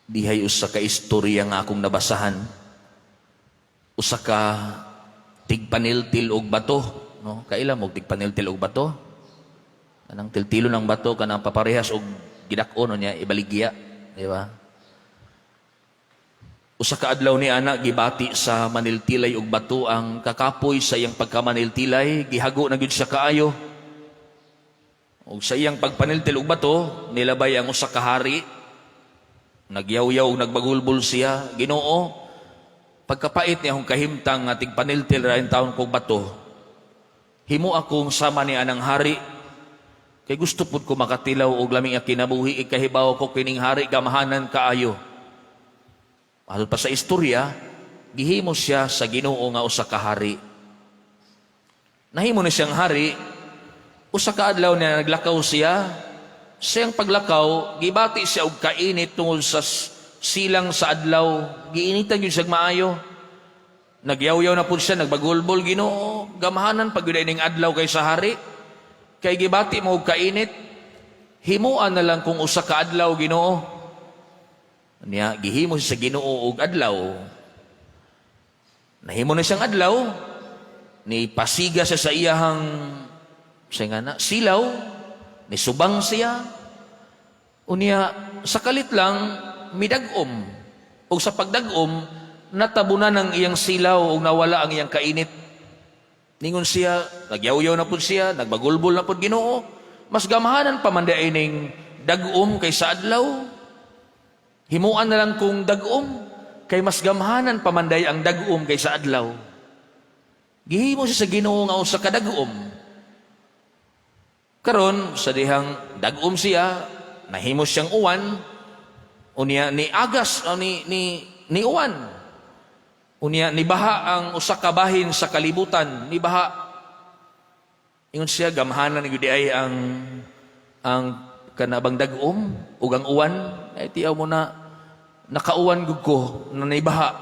Dihay usa ka istorya nga akong nabasahan. Usa ka tigpaniltil og bato, no? Kaila mo tigpaniltil og bato? Kanang tiltilo ng bato kanang paparehas og gidak-on niya ibaligya, di ba? Usa ka adlaw ni ana gibati sa maniltilay og bato ang kakapoy sa iyang pagkamaniltilay, gihago na gyud siya kaayo. Og sa iyang pagpaniltil og bato, nilabay ang usa ka hari. Nagyaw-yaw og nagbagulbol siya, Ginoo, pagkapait niya akong kahimtang nga tigpaniltil ra in taon kog bato, himo akong sama ni anang hari. Kay gusto pud ko makatilaw og laming kinabuhi, ikahibaw ko kining hari gamahanan kaayo. Ayon pa sa istorya, gihimo siya sa Ginoo nga usa ka hari. Nahimo na siyang hari, usa ka adlaw na naglakaw siya. Siyang paglakaw, gibati siya og kainit tungod sa silang sa adlaw. Giinitan gyud siya maayo. Nagyaw-yaw na pud siya, nagbagulbol, Ginoo, gamahanan pag yun ning adlaw kay sa hari. Kay gibati mo og kainit, himuan na lang kung usa ka adlaw, Ginoo. Niya gihimo siya sa Ginoo og adlaw. Nahimo na siyang adlaw, ni pasiga siya sa iyahang silaw, ni subang siya. Unya sa kalit lang midagom. Og sa pagdagom natabunan ang iyang silaw og nawala ang iyang kainit. Ningon siya, nagyaw-yaw na pud siya, nagbagulbol na pud, Ginoo. Mas gamahanan pa man day ning dagom kaysa adlaw. Himuan na lang kung dagom, kay mas gamahanan pa man day ang dagom kaysa adlaw. Gihimo siya sa Ginoo nga usa ka dagom. Karon sa dihang dagom siya, nahimo siyang uwan, unya ni agas ni uwan. Unya ni baha ang usa ka bahin sa kalibutan, ni baha. Ingon siya gamahanan gyud ay ang kanabang dagom ug ang uwan, ay tiyaw mo na nakauwan gud ko na naibaha.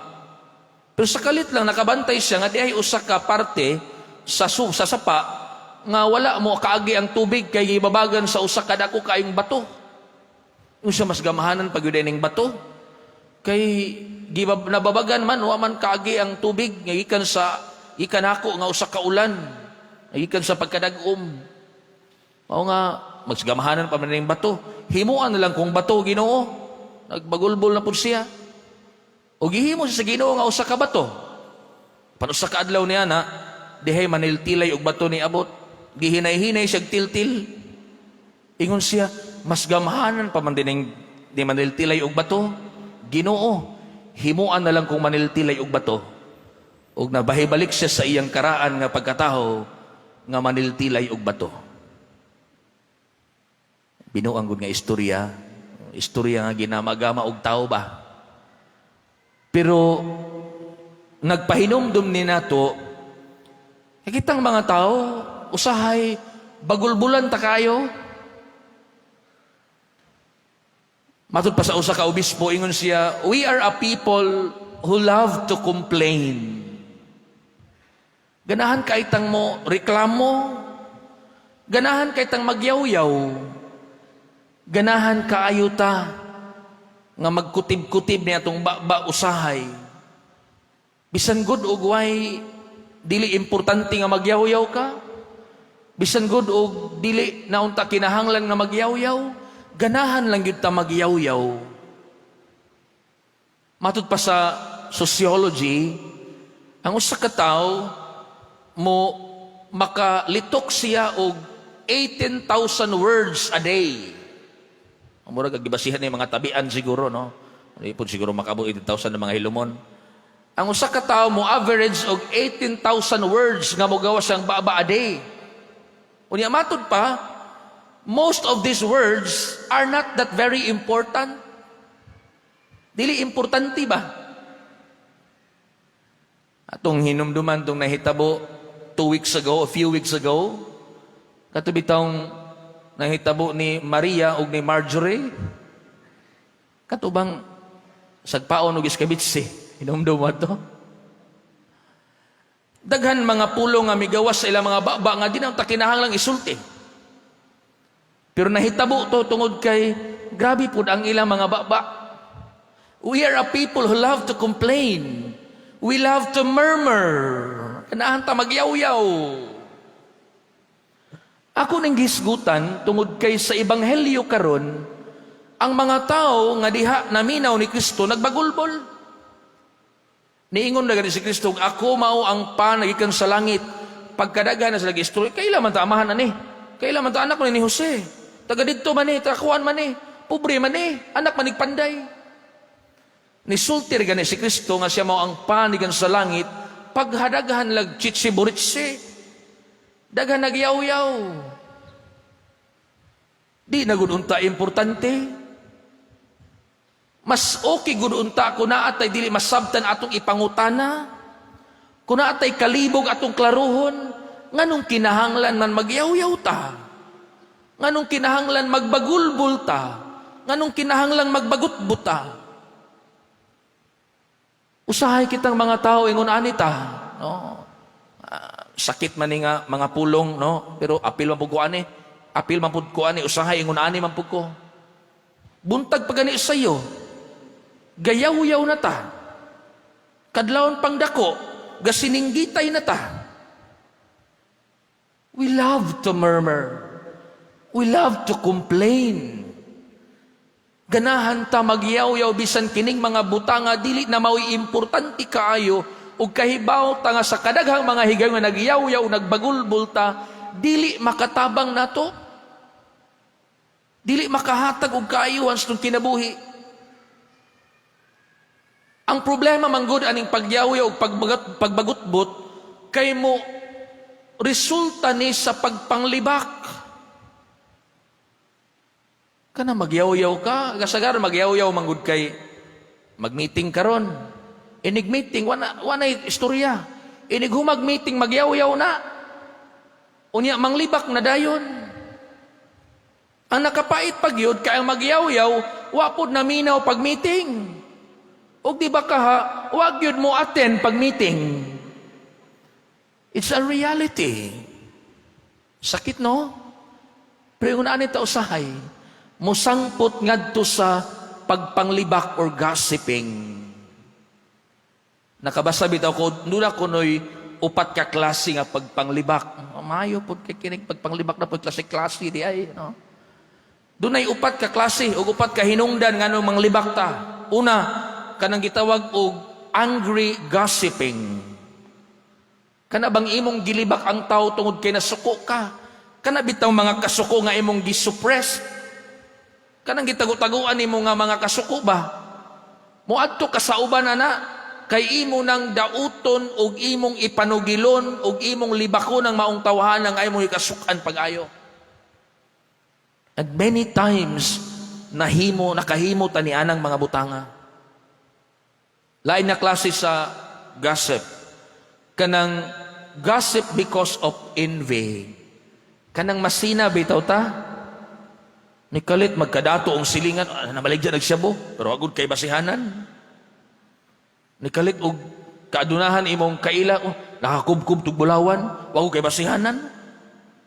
Pero sa kalit lang nakabantay siya nga di ay usa ka parte sa sapa nga wala mo kaagi ang tubig kay gibabagan sa usa ka dako kaayong bato. Yung siya mas gamahanan pag yun ning bato. Kay nababagan man, wa man kaagi ang tubig, gikan ako nga usa ka ulan, gikan sa pagkadagom. Mao nga, mas gamahanan pa man ning bato. Himuan na lang kung bato, Ginoo. Nagbagulbol na po siya. O gihimo siya sa Ginoo nga usa ka bato. Panusa ka adlaw niya na, dihay maniltilay og bato ni abot. Gihinay-hinay siya tiltil. Ingon siya, mas gamahanan pa man din di maniltilay og bato. Ginoo, himuan na lang kung maniltilay og bato. Og nabahibalik siya sa iyang karaan nga pagkataho nga maniltilay og bato. Binuang gud nga istorya nga ginamagama og tao ba. Pero nagpahinumdum ni nato, kitang mga tao usahay bagulbulan ta kayo. Matod pa sa usa ka obispo, ingon siya, we are a people who love to complain. Ganahan kay tang mo reklamo, ganahan kay tang magyaw-yaw, ganahan kaayo ta nga magkutib-kutib niya atong ba usahay. Bisan good og way dili importante nga magyaw-yaw ka, bisan good og dili naunta kinahanglan nga magyaw-yaw, ganahan lang yun ta magyaw-yaw. Matod pa sa sociology, ang usa ka tawo mo makalitok siya og 18,000 words a day. Ang mura gagibasihan ni mga tabian siguro, no? Hindi po siguro makabot 18,000 ng mga hilumon. Ang usa ka tawo mo average og 18,000 words nga mogawas ang baba a day. Unya matod pa, most of these words are not that very important. Dili importante ba? Atong hinumduman tong nahitabo 2 weeks ago, a few weeks ago, katubitang nahitabo ni Maria ug ni Marjorie. Katubang sagpaon ug iskabitsi, hinumdum ato. Daghan mga pulong nga migawas sa ilang mga baba nga di na ta kinahanglang isulti. Pero nahitabo to tungod kay grabe pud ang ilang mga baba. We are a people who love to complain. We love to murmur. Ganahan ta magyaw-yaw. Ako ning gisgutan tungod kay sa ebanghelyo karon, ang mga tao nga diha naminaw ni Kristo nagbagulbol. Niingon na gani si Kristo, ako mao ang pan nagikan sa langit. Pagkadaghan na sa lagi istorya, kailan man ta amahan ani? Kailan man ta anak ni Jose? Taga didto man ni, trakuan man ni, pobre man ni, anak man ni panday. Nisultir gani si Kristo nga siya mao ang pan nagikan sa langit, paghadaghan lag chichiburitse. Daghan nagyaw-yaw. Di na gud unta importante. Mas okay gud unta kung naatay dili masabtan atong ipangutana. Kung naatay kalibog atong klaruhon, nganong kinahanglan man magyaw-yaw ta? Nganong kinahanglan magbagulbul ta? Nganong kinahanglan magbagutbut ta? Usahay kitang mga tao ingon ani ta, no? Sakit man ni nga mga pulong, no? Pero apil man pud ko ani. Apil man pud ko ani, usahay ingon ani man pud ko. Buntag pa gani sayo. Gayaw-yaw na ta. Kadlawon pang dako, gasininggitay na ta. We love to murmur. We love to complain. Ganahan ta magyaw-yaw bisan kining mga butanga dili na mao'y importante kaayo ug kahibaw ta nga sa kadaghang mga higayon nga nagyaw-yaw nagbagulbul ta, dili makatabang nato. Dili makahatag og kaayuhan sa kinabuhi. Ang problema manggod aning pagyaw-yaw ug pagbagutbot kay mo resulta ni sa pagpanglibak. Kana magyaw-yaw ka, kasagaran magyaw-yaw manggod kay magmeeting karon. Inig meeting, wana istorya. Inig humag meeting, magyaw-yaw na. Unya, manglibak na dayon. Ang nakapait pagyod, kaya magyaw-yaw, wapod na minaw pag meeting. O di ba ka, wag yun mo attend pag meeting. It's a reality. Sakit, no? Pero yung naan ito usahay, musangpot ngadto sa pagpanglibak or gossiping. Nakabasa bitaw ko, nula ko no'y upat ka klase nga pagpanglibak. Mayo po kikinig pagpanglibak na po klase-klase di ay. No? Doon ay upat ka klase o upat ka hinungdan nga nung manglibak ta. Una, kanang gitawag og angry gossiping. Kana bang imong gilibak ang tao tungod kay nasuko ka? Kana bitaw mga kasuko nga imong gisuppress? Kanang gitago-taguan nimo nga mga kasuko ba? Muadto ka sa uban ana, kay imo nang dauton og imong ipanugilon og imong libakon ang maong tawhanan nga imong ikasukan pag-ayo. And many times nakahimo tani anang mga butanga. Lain na klase sa gossip. Kanang gossip because of envy. Kanang masina bitaw ta. Nikalit magkadato ang silingan, nabaligyan nagsyabo, pero agud kay basihanan. Nikalit og kaadunahan imong kaila, nakakubkub tug bulawan, wag kay basihanan.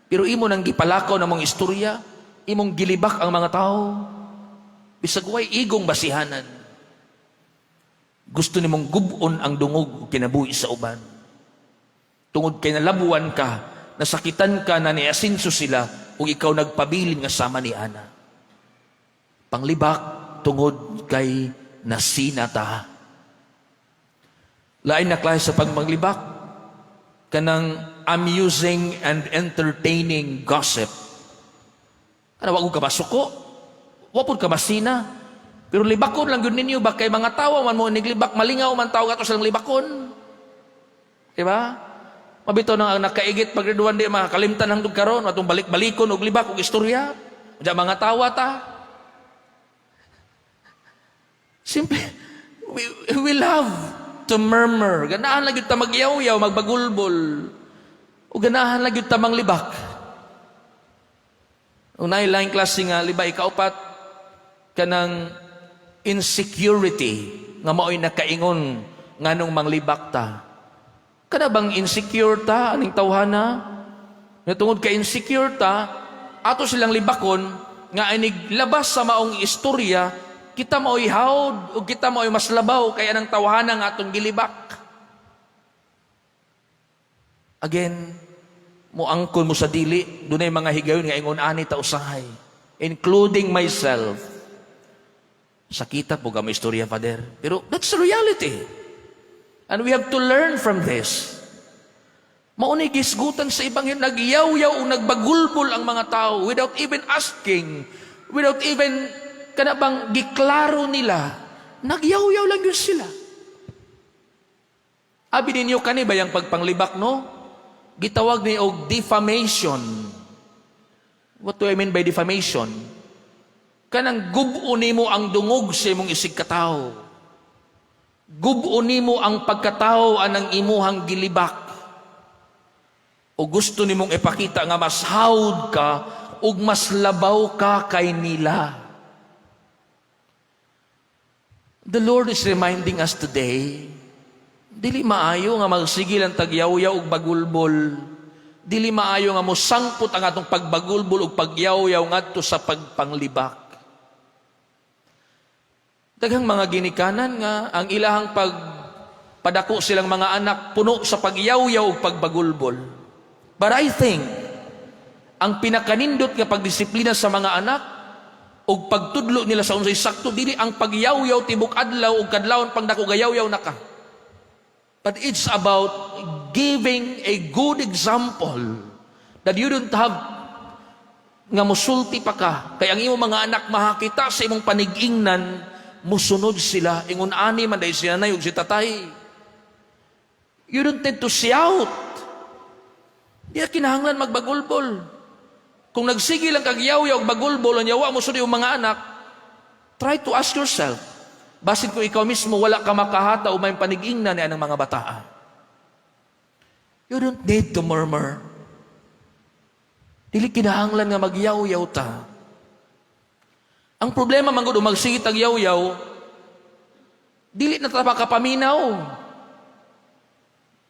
Pero imo nang gipalakaw namong istorya, imong gilibak ang mga tao. Bisag way igong basihanan. Gusto nimong gubon ang dungog kinabuhi sa uban. Tungod kay nalabuan ka, nasakitan ka na niasinso sila, ug ikaw nagpabilin nga sama ni ana. Panglibak tungod kay nasinata. Lain na klase sa pagmanglibak, kanang amusing and entertaining gossip. Kana wag ka masuko, wapod ka masina, pero libakon lang yun ninyo, bakay mga tawa man mo niglibak, malingaw man tao gato silang libakon. Diba? Mabito nang ang nakaigit pagreduan di makalimtan hangtod karon, atong balik-balikon og libak og istorya. Diya mga tawa ta. Simple, we love to murmur. Ganahan lang yun ta magyaw-yaw, magbagulbol. O ganahan lang yun ta manglibak. Unay laing klase nga libay kaupat kanang insecurity nga mao'y nakaingon nganong manglibak ta. Kada bang insecure ta aning tawhana? Natungod ka insecure ta, ato silang libakon nga inig labas sa maong istorya kita mao'y hawd, o kita mao'y mas labaw, kaya nang tawahan nga atong gilibak. Again, muangkol mo sa dili, dunay mga higayon nga ingon ani ta usahay, including myself. Sakita po kami istorya, Father. Pero that's the reality. And we have to learn from this. Maunay gisgutan sa ibanghelyo, nagyaw-yaw o nagbagulbol ang mga tao without even asking, without even kanabang giklaro nila, nagyaw-yaw lang yun sila. Abi ninyo kani ba yung pagpanglibak, no? Gitawag ni og defamation. What do I mean by defamation? Kanang gubo nimo ang dungog sa imong isig katao. Gubo nimo ang pagkatao anang imuhang gilibak. O gusto nimong ipakita nga mas hawd ka ug mas labaw ka kay nila. The Lord is reminding us today, dili maayo nga magsigil ang tagyaw-yaw ug bagulbol. Dili maayo nga mosangpot ang atong pagbagulbol ug pagyaw-yaw ngadto sa pagpanglibak. Daghang mga ginikanan nga ang ilahang pagpadako silang mga anak puno sa pagyaw-yaw ug pagbagulbol. But I think ang pinakanindot nga pagdisiplina sa mga anak ug pagtudlo nila sa unsay sakto dili ang pagyaw-yaw tibok adlaw ug kadlawon pangdako gayaw-yaw na ka. But it's about giving a good example that you don't have nga musulti pa ka. Kaya ang imong mga anak mahakita sa imong panig-ingnan, musunod sila. Ingon ani man dahil si nanay ug si tatay. You don't need to shout. Di kinahanglan magbagulbol. Kung nagsige lang kagyaw-yaw ug bagulbol, anyawa mo sunod yung mga anak, try to ask yourself, basin kung ikaw mismo wala ka makahata o may panig-ingnan ng mga bataan. You don't need to murmur. Dili kinahanglan nga magyaw-yaw ta. Ang problema man gud magsige tag yaw-yaw, dili na ta kapaminaw.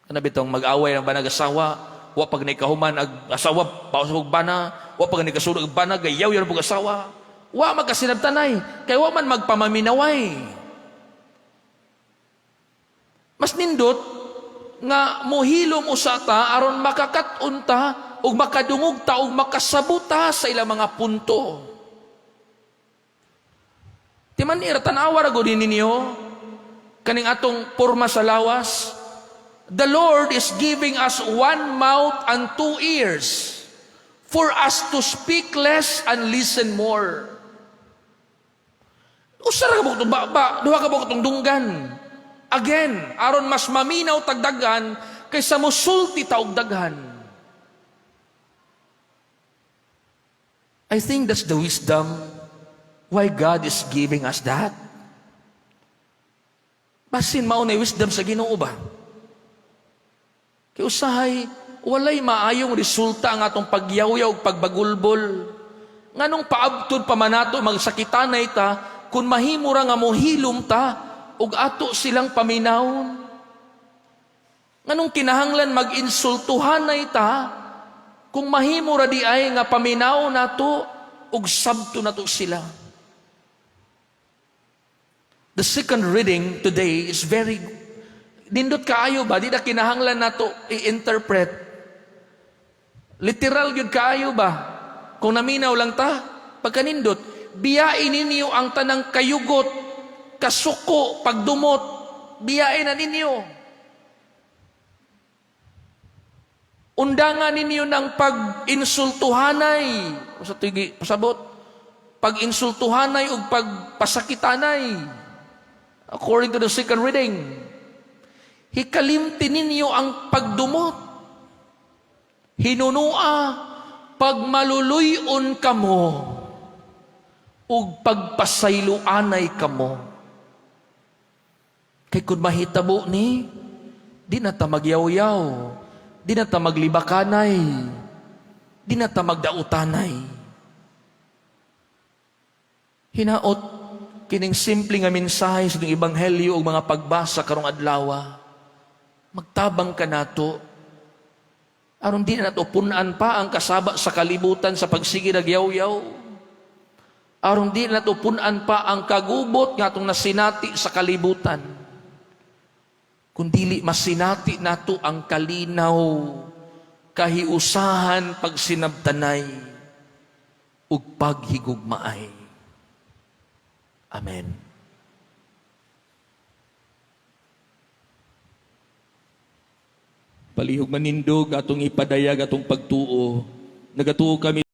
Kana bitong mag-away ng banag-asawa, wa pag nikahuman ag asawa pausog bana, wa pag nikasulog ag bana gayaw-yaw pag asawa. Wa magkasinabtanay, kay wa man magpamaminaway. Mas nindot nga mohilom usata aron makakat-on ta ug makadungog ta ug makasabuta sa ilang mga punto. Timan ira tanawa ra gud ninyo kaning atong porma sa lawas. The Lord is giving us one mouth and two ears for us to speak less and listen more. Usara ka ba itong duha ka ba itong dunggan? Again, aron mas maminaw tagdagan kaysa musulti taog daghan. I think that's the wisdom why God is giving us that. Basin mao na wisdom sa Ginoo ba? Kaya usahay, walay maayong resulta ang atong pagyaw-yaw ug pagbagulbol. Nganong paabtod pa manato magsakitanay ta kung mahimo ra nga mohilom ta ug ato silang paminawon. Nganong kinahanglan mag-insultuhanay ta kung mahimo ra di ay nga paminaw nato ug sabto nato sila. The second reading today is very nindot kaayo ba? Di na kinahanglan nato i-interpret. Literal yun kaayo ba? Kung naminaw lang ta, pagkanindot, biyain ninyo ang tanang kayugot, kasuko, pagdumot, biyain na ninyo. Undangan ninyo ng pag-insultuhanay. Pasabot, pag-insultuhanay o pagpasakitanay. According to the second reading, hikalimti ninyo ang pagdumot. Hinunua, pagmaluluyon kamo, ug pagpasayloanay kamo. Kay kung mahitabo ni, di na ta magyaw-yaw, di na ta maglibakanay, di na ta magdautanay. Hinaot, kining simple nga mensahe sa itong ebanghelyo o mga pagbasa karong adlawa, magtabang ka nato, aron di na nato punan pa ang kasaba sa kalibutan sa pagsige nagyaw-yaw. aron di nato punan pa ang kagubot nga atong nasinati sa kalibutan, kundili masinati nato ang kalinaw, kahiusahan pagsinabtanay ug paghigugmaay. Amen. Palihog manindog atong ipadayag atong pagtuo. Nagatuo kami